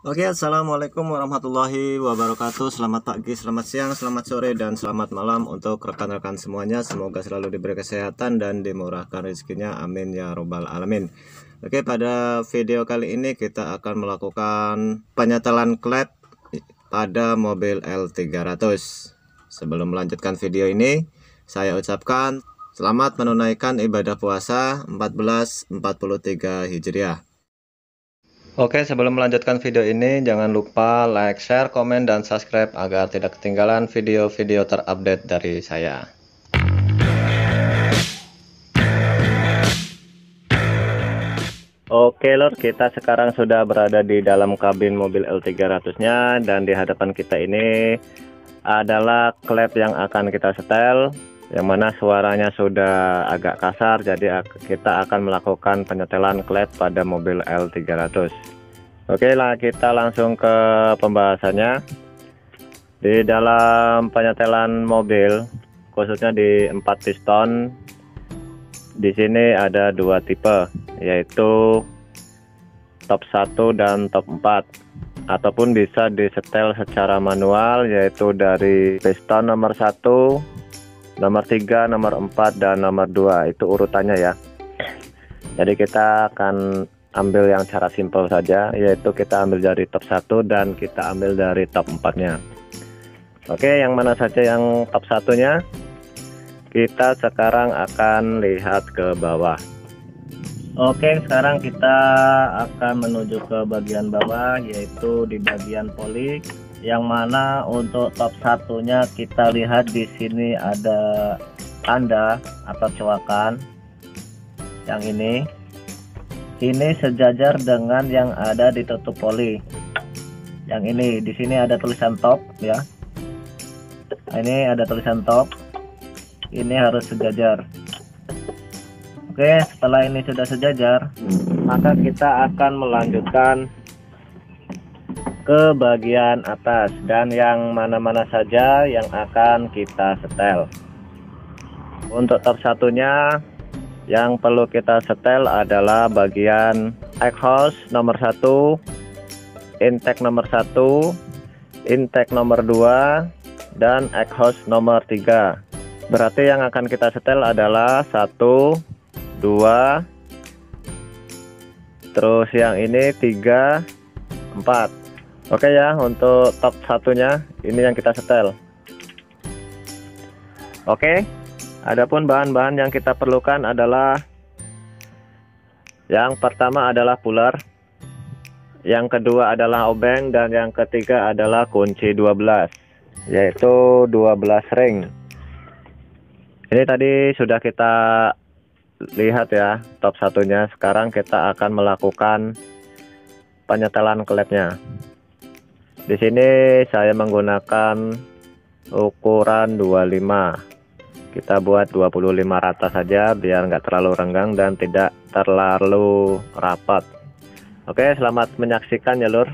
Oke, assalamualaikum warahmatullahi wabarakatuh. Selamat pagi, selamat siang, selamat sore, dan selamat malam untuk rekan-rekan semuanya. Semoga selalu diberi kesehatan dan dimurahkan rezekinya. Amin ya robbal alamin. Oke, pada video kali ini kita akan melakukan penyetelan klep pada mobil L300. Sebelum melanjutkan video ini, saya ucapkan selamat menunaikan ibadah puasa 1443 Hijriah. Oke, sebelum melanjutkan video ini, jangan lupa like, share, komen, dan subscribe agar tidak ketinggalan video-video terupdate dari saya. Oke lor, kita sekarang sudah berada di dalam kabin mobil L300-nya, dan di hadapan kita ini adalah klep yang akan kita setel, yang mana suaranya sudah agak kasar, jadi kita akan melakukan penyetelan klep pada mobil L300. Oke lah, kita langsung ke pembahasannya. Di dalam penyetelan mobil, khususnya di 4 piston, di sini ada 2 tipe, yaitu top 1 dan top 4, ataupun bisa disetel secara manual, yaitu dari piston nomor 1, nomor 3, nomor 4, dan nomor 2. Itu urutannya ya. Jadi kita akan ambil yang cara simpel saja, yaitu kita ambil dari top 1 dan kita ambil dari top 4-nya. Oke, yang mana saja yang top 1-nya? Kita sekarang akan lihat ke bawah. Oke, sekarang kita akan menuju ke bagian bawah, yaitu di bagian poli, yang mana untuk top 1-nya kita lihat di sini ada tanda atau coakan. Yang ini sejajar dengan yang ada di tutup poli. Yang ini di sini ada tulisan top ya. Ini ada tulisan top. Ini harus sejajar. Oke, setelah ini sudah sejajar, maka kita akan melanjutkan ke bagian atas, dan yang mana-mana saja yang akan kita setel. Untuk top 1-nya, yang perlu kita setel adalah bagian exhaust nomor 1, intake nomor 1, intake nomor 2, dan exhaust nomor 3. Berarti yang akan kita setel adalah 1, 2, terus yang ini 3, 4. Oke ya, untuk top 1-nya ini yang kita setel. Oke. Adapun bahan-bahan yang kita perlukan adalah, yang pertama adalah puller, yang kedua adalah obeng, dan yang ketiga adalah kunci 12, yaitu 12 ring. Ini tadi sudah kita lihat ya top 1-nya. Sekarang kita akan melakukan penyetelan klepnya. Di sini saya menggunakan ukuran 25. Kita buat 25 rata saja biar nggak terlalu renggang dan tidak terlalu rapat. Oke, selamat menyaksikan ya lur.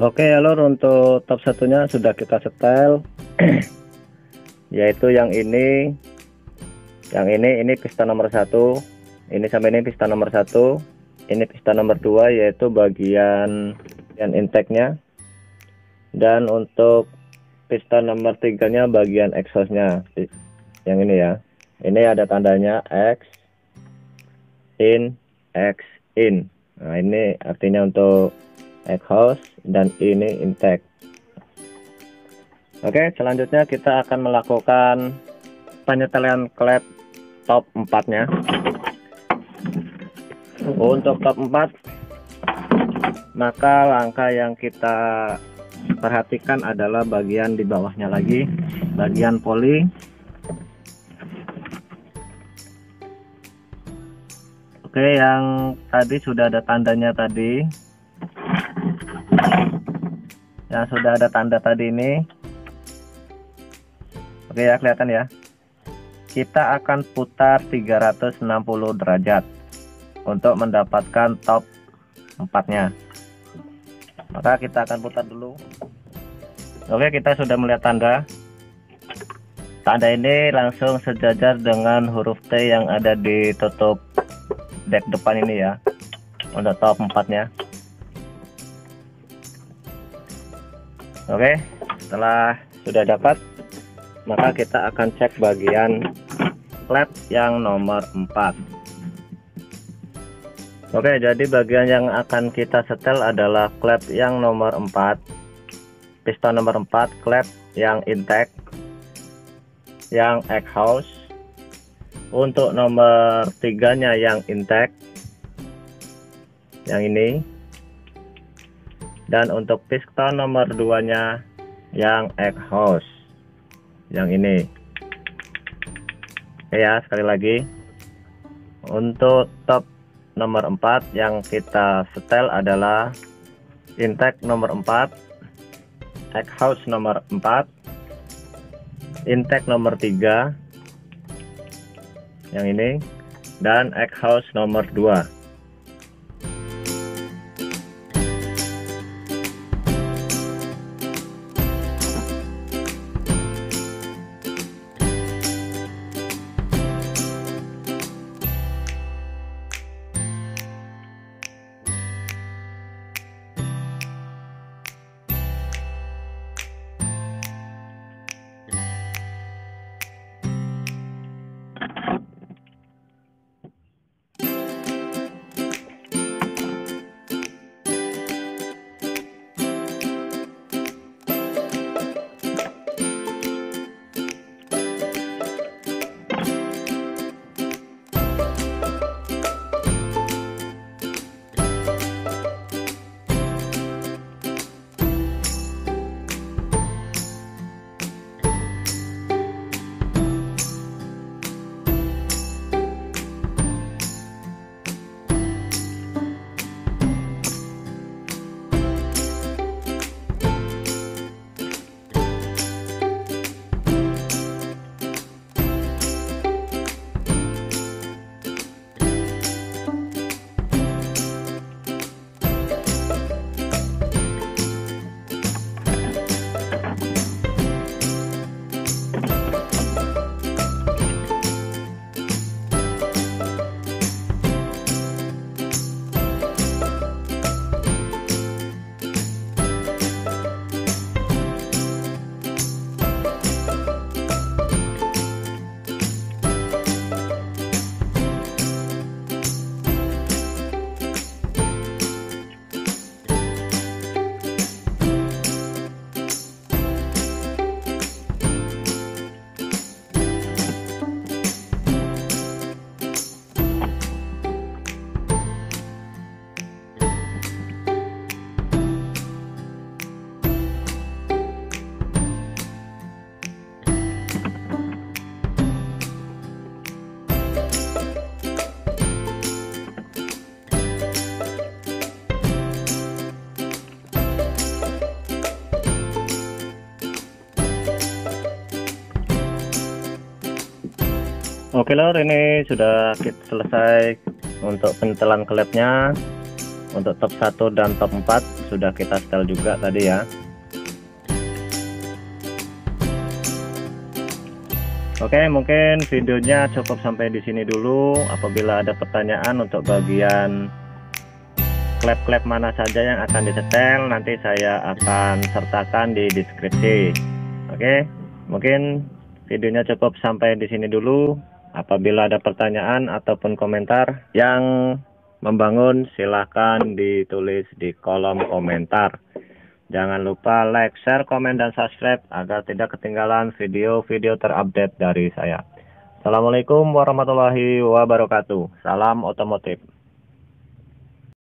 Oke ya lor, untuk top satunya sudah kita setel yaitu yang ini piston nomor 1, ini sampai ini piston nomor 1, ini piston nomor 2 yaitu bagian intake-nya, dan untuk piston nomor 3 nya bagian exhaust-nya yang ini ya. Ini ada tandanya X in. Nah ini artinya untuk exhaust dan ini intake. Oke, selanjutnya kita akan melakukan penyetelan klep top 4 nya. Untuk top 4, maka langkah yang kita perhatikan adalah bagian di bawahnya lagi, bagian poli. Oke, yang tadi sudah ada tandanya tadi, yang sudah ada tanda tadi ini. Oke ya, kelihatan ya. Kita akan putar 360 derajat untuk mendapatkan top 4-nya. Maka kita akan putar dulu. Oke, kita sudah melihat tanda. Tanda ini langsung sejajar dengan huruf T yang ada di tutup dek depan ini ya, untuk top 4-nya. Oke, setelah sudah dapat, maka kita akan cek bagian klep yang nomor 4. Oke, jadi bagian yang akan kita setel adalah klep yang nomor 4, piston nomor 4, klep yang intake, yang exhaust. Untuk nomor 3 nya yang intake, yang ini, dan untuk piston nomor 2 nya yang exhaust, yang ini. Oke ya, sekali lagi, untuk top nomor 4 yang kita setel adalah intake nomor 4, exhaust nomor 4, intake nomor 3 yang ini, dan exhaust nomor 2. Oke lor, ini sudah kita selesai untuk penyetelan klepnya. Untuk top 1 dan top 4 sudah kita setel juga tadi ya. Oke, mungkin videonya cukup sampai di sini dulu. Apabila ada pertanyaan untuk bagian klep-klep mana saja yang akan disetel, nanti saya akan sertakan di deskripsi. Oke, mungkin videonya cukup sampai di sini dulu. Apabila ada pertanyaan ataupun komentar yang membangun, silahkan ditulis di kolom komentar. Jangan lupa like, share, komen, dan subscribe agar tidak ketinggalan video-video terupdate dari saya. Assalamualaikum warahmatullahi wabarakatuh. Salam otomotif.